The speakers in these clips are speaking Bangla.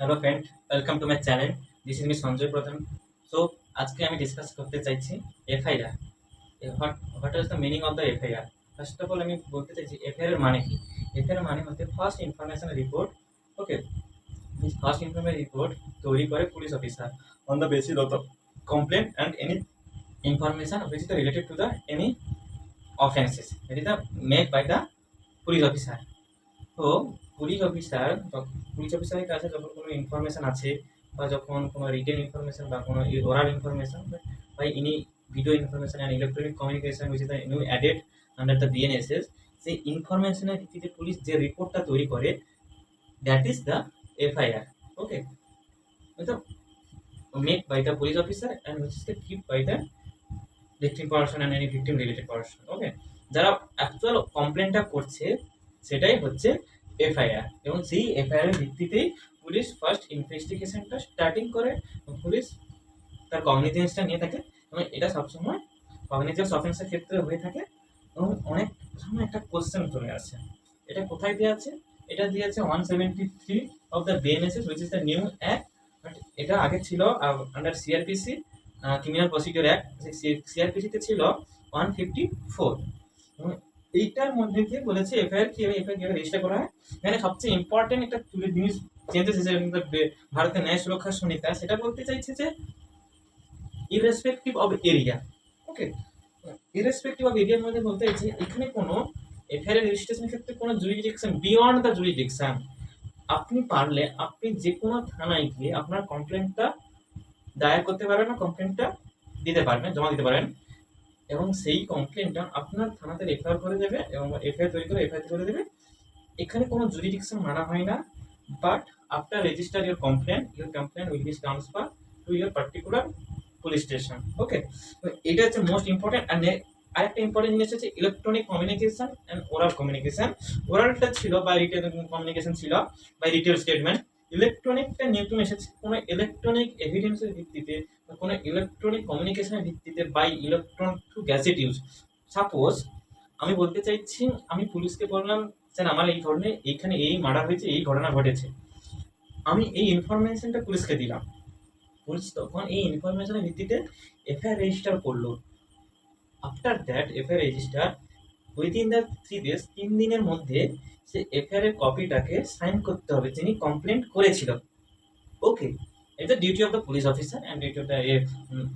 Hello friend, welcome to my channel. This is me Sanjay প্রধান। সো আজকে আমি ডিসকাস করতে চাইছি FIR. What is the meaning of the FIR. First of all আমি বলতে চাইছি এফআইআর এর মানে কি। এফআইআর এর মানে হচ্ছে first information report. Okay, this first information report তৈরি করে police officer on the basis of the complain and any information which is related to the any offences. It is the made by the police officer. তো পুলিশ অফিসারের কাছে যখন কোনো ইনফরমেশন আছে বা যখন কোনো রিটেন ইনফরমেশন বা কোনো ওরাল ইনফরমেশন বা any video information and electronic communication which is the new added under the BNSS, সেই ইনফরমেশনের ভিত্তিতে পুলিশ যে রিপোর্টটা তৈরি করে, that is the FIR. Okay, তো made by the police officer and which is the keep by the victim person and any victim related person. Okay, যারা অ্যাকচুয়াল কমপ্লেনটা করছে সেটাই হচ্ছে এফআইআর, এবং সেই এফআইআর এর ভিত্তিতেই পুলিশ ফার্স্ট ইনভেস্টিগেশনটা স্টার্টিং করে। পুলিশ তার কগনিজেন্সটা নিয়ে থাকে, এবং এটা সবসময় কগনিজেন্স অফেন্সের ক্ষেত্রে হয়ে থাকে। এবং অনেক সময় একটা কোশ্চেন চলে আসে, এটা কোথায় দেওয়া আছে? এটা দিয়ে আছে 173 of the BNSS which is the new act. But এটা আগে ছিল under CrPC, criminal procedure act. সিআরপিসিতে ছিল 154। এইটার মধ্যে দিয়ে বলেছে এফআইআর কিভাবে রেজিস্টার করা হয়। এখানে সবচেয়ে ইম্পর্টেন্ট একটা জিনিস চেঞ্জেস এসেছে ভারতের ন্যায় সুরক্ষা সংহিতা, সেটা বলতে চাইছে যে irrespective of area. Okay, irrespective of এরিয়ার মধ্যে বলতে চাইছে এখানে কোনো এফআইআর রেজিস্ট্রেশনের ক্ষেত্রে কোনো জুরিডিকশন বিয়ন্ড দ্য জুরিডিকশন, আপনি পারলে আপনি যে কোনো থানায় গিয়ে আপনার কমপ্লেনটা দায়ের করতে পারবেন না, কমপ্লেনটা দিতে পারবেন, জমা দিতে পারেন, এবং সেই কমপ্লেনটা আপনার থানাতে রেফার করে দেবে এবং এফআইআর তৈরি করে এফআইআর করে দেবে। এখানে কোনো জুরিডিকশন মানা হয় না, but after register your complaint will be transfer to your particular police station. Okay, তো এটা হচ্ছে মোস্ট ইম্পর্টেন্ট। অ্যান্ড আরেকটা ইম্পর্টেন্ট জিনিস হচ্ছে electronic communication and oral communication. ওরালটা ছিল বা রিটেল কমিউনিকেশন ছিল বাই রিটেল স্টেটমেন্ট। ইলেকট্রনিকটা নতুন এসেছে কোনো ইলেকট্রনিক এভিডেন্সের ভিত্তিতে বা কোনো ইলেকট্রনিক কমিউনিকেশনের ভিত্তিতে by electron through gadget use. Suppose আমি বলতে চাইছি, আমি পুলিশকে বললাম স্যার আমার এই ধরনের এইখানে এই মার্ডার হয়েছে, এই ঘটনা ঘটেছে, আমি এই ইনফরমেশনটা পুলিশকে দিলাম। পুলিশ তখন এই ইনফরমেশনের ভিত্তিতে এফআইআর রেজিস্টার করলো। After that FIR register within the 3 days, 3 দিনের মধ্যে সে এফআইআর এর কপিটাকে সাইন করতে হবে যিনি কমপ্লেন্ট করেছিল। ওকে, এটা duty of the police officer and duty of the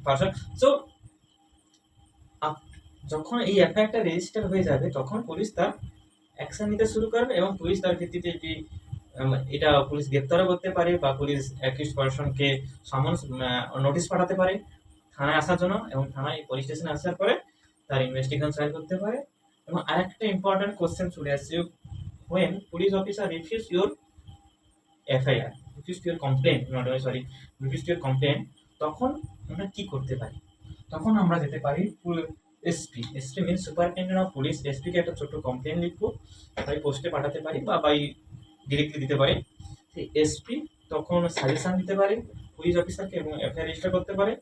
person. So যখন এই এফআইআরটা রেজিস্টার হয়ে যাবে তখন পুলিশ তার অ্যাকশন নিতে শুরু করবে, এবং পুলিশ তার ভিত্তিতে এটা পুলিশ গ্রেপ্তারও করতে পারে বা পুলিশ অ্যাকিউজড পারসনকে সামন্স নোটিশ পাঠাতে পারে থানায় আসার জন্য, এবং থানায় পুলিশ স্টেশনে আসার পরে তার ইনভেস্টিগেশন স্টার্ট করতে পারে। এবং আরেকটা ইম্পর্টেন্ট কোশ্চেন চলে আসছে, when police officer refuse your FIR, refuse your complaint, refuse your complaint, তখন আমরা কি করতে পারি? তখন আমরা যেতে পারি SP means superintendent of police. এসপিকে একটা ছোট্ট কমপ্লেন লিখবো, বাই পোস্টে পাঠাতে পারি বা বাই ডিরেক্টলি দিতে পারি। সেই এসপি তখন সাজেশন দিতে পারে পুলিশ অফিসারকে এবং এফআইআর রেজিস্টার করতে পারে,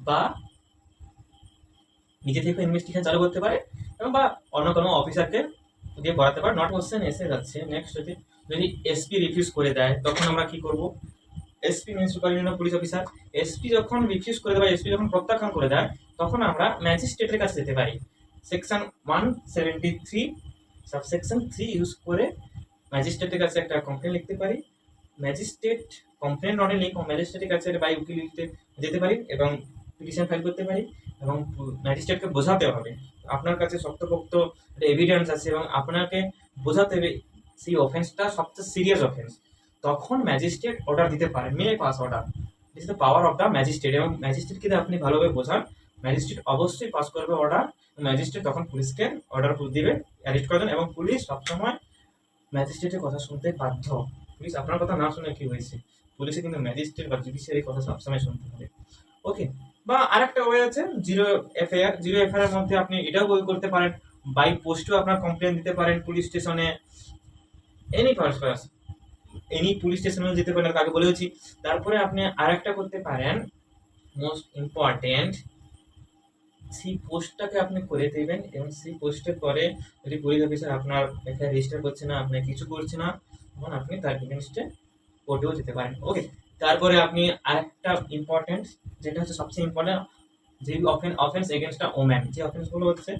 বা নিজে থেকে ইনভেস্টিগেশন চালু করতে পারে, এবং বা অন্য কোনো অফিসারকে দিয়ে করাতে পারে। নট কোশ্চেন এসে যাচ্ছে নেক্সট, যদি এসপি রিফিউজ করে দেয় তখন আমরা কি করব? SP means superintendent police officer. SP যখন রিফিউজ করে দেয়, এসপি যখন প্রত্যাখ্যান করে দেয়, তখন আমরা ম্যাজিস্ট্রেটের কাছে যেতে পারি। সেকশন 173 সাবসেকশন 3 ইউজ করে ম্যাজিস্ট্রেটের কাছে একটা কমপ্লেন লিখতে পারি। ম্যাজিস্ট্রেট কমপ্লেন নটে লিখ ম্যাজিস্ট্রেটের কাছে বাই উকিল লিখতে যেতে পারি এবং পিটিশন ফাইল করতে পারি, এবং ম্যাজিস্ট্রেটকে বোঝাতে হবে আপনার কাছে শক্তপোক্ত এভিডেন্স আছে এবং আপনাকে বোঝাতে হবে সেই অফেন্সটা সবচেয়ে সিরিয়াস অফেন্স। তখন ম্যাজিস্ট্রেট অর্ডার দিতে পারে, may pass order. This is the power of the magistrate, এবং ম্যাজিস্ট্রেটকে আপনি ভালোভাবে বোঝান, ম্যাজিস্ট্রেট অবশ্যই পাস করবে অর্ডার। ম্যাজিস্ট্রেট তখন পুলিশকে অর্ডার দিবে অ্যারেস্ট করার জন্য, এবং পুলিশ সবসময় ম্যাজিস্ট্রেটের কথা শুনতে বাধ্য। পুলিশ আপনার কথা না শুনে কি হয়েছে, পুলিশে কিন্তু ম্যাজিস্ট্রেট বা জুডিশিয়ারির কথা সবসময় শুনতে হবে। ওকে, বা আরেকটা ওয়ে আছে জিরো এফআইআর। জিরো এফআইআর এর মধ্যে আপনি এটাও করতে পারেন, বাই পোস্টেও আপনার কমপ্লেন দিতে পারেন পুলিশ স্টেশনে, এনি পারপাস এনি পুলিশ স্টেশনে যেতে পারেন, আগে বলেছি। তারপরে আপনি আরেকটা করতে পারেন, মোস্ট ইম্পর্টেন্ট, সেই পোস্টটাকে আপনি করে দেবেন, এবং সেই পোস্টের পরে যদি পুলিশ অফিসার আপনার এফআইআর রেজিস্টার করছে না, আপনার কিছু করছে না, তখন আপনি তার এগেনস্টে কোর্টেও যেতে পারেন। ওকে, তারপরে আপনি আরেকটা ইম্পর্টেন্ট, যেটা হচ্ছে সবচেয়ে ইম্পর্টেন্ট, যে অফেন্স এগেনস্ট আ ওম্যান, যে অফেন্সগুলো হচ্ছে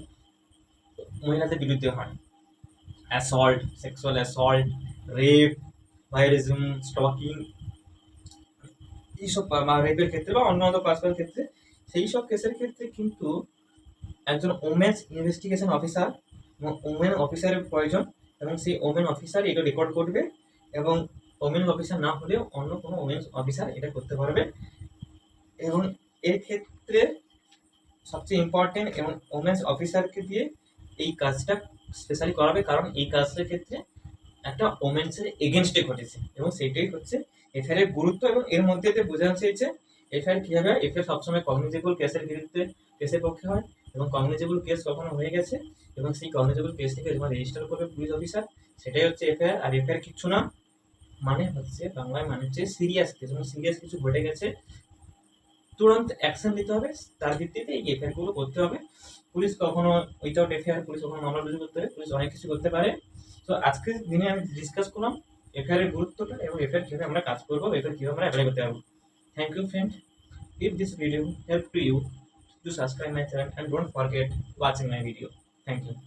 মহিলাদের বিরুদ্ধে হয়, assault, sexual assault, rape, voyeurism, stalking, এইসব রেপের ক্ষেত্রে বা অন্য অন্য পার্সোনাল ক্ষেত্রে, সেই সব কেসের ক্ষেত্রে কিন্তু একজন ওমেন্স ইনভেস্টিগেশন অফিসার এবং ওমেন অফিসারের প্রয়োজন, এবং সেই ওমেন অফিসার এটা রেকর্ড করবে, এবং ওমেন অফিসার না হলেও অন্য কোনো ওমেন অফিসার এটা করতে পারবে। এবং এর ক্ষেত্রে সবচেয়ে ইম্পর্টেন্ট, এবং ওমেন্স অফিসারকে দিয়ে এই কাজটা স্পেশালি করাবে, কারণ এই কাজটার ক্ষেত্রে একটা ওমেন্সের এগেনস্টে ঘটেছে, এবং সেটাই হচ্ছে এফআইআর এর গুরুত্ব। এবং এর মধ্যে দিয়ে বোঝানো চেয়েছে এফআইআর কি হবে। এফআইআর সবসময় কগনিজেবল কেসের বিরুদ্ধে কেসের পক্ষে হয়, এবং কগনিজেবল কেস কখনো হয়ে গেছে এবং সেই কগনিজেবল কেস থেকে যখন রেজিস্টার করবে পুলিশ অফিসার, সেটাই হচ্ছে এফআইআর। আর এফআইআর কিচ্ছু না, মানে হচ্ছে বাংলায় মানে হচ্ছে সিরিয়াস কেস, এবং সিরিয়াস কিছু ঘটে গেছে, তুরন্ত অ্যাকশন নিতে হবে, তার ভিত্তিতে এই এফআইআর গুলো করতে হবে। পুলিশ কখনো উইথাউট এফআইআর পুলিশ কখনো মামলা রুজু করতে পারে, পুলিশ অনেক কিছু করতে পারে। তো আজকের দিনে আমি ডিসকাস করলাম এফআইআর এর গুরুত্বটা, এবং এফআইআর কিভাবে আমরা কাজ করবো, এফআইআর কিভাবে আমরা অ্যাপ্লাই করতে পারবো। Thank you friend, if this video helped to you, to subscribe my channel and don't forget watching my video. Thank you.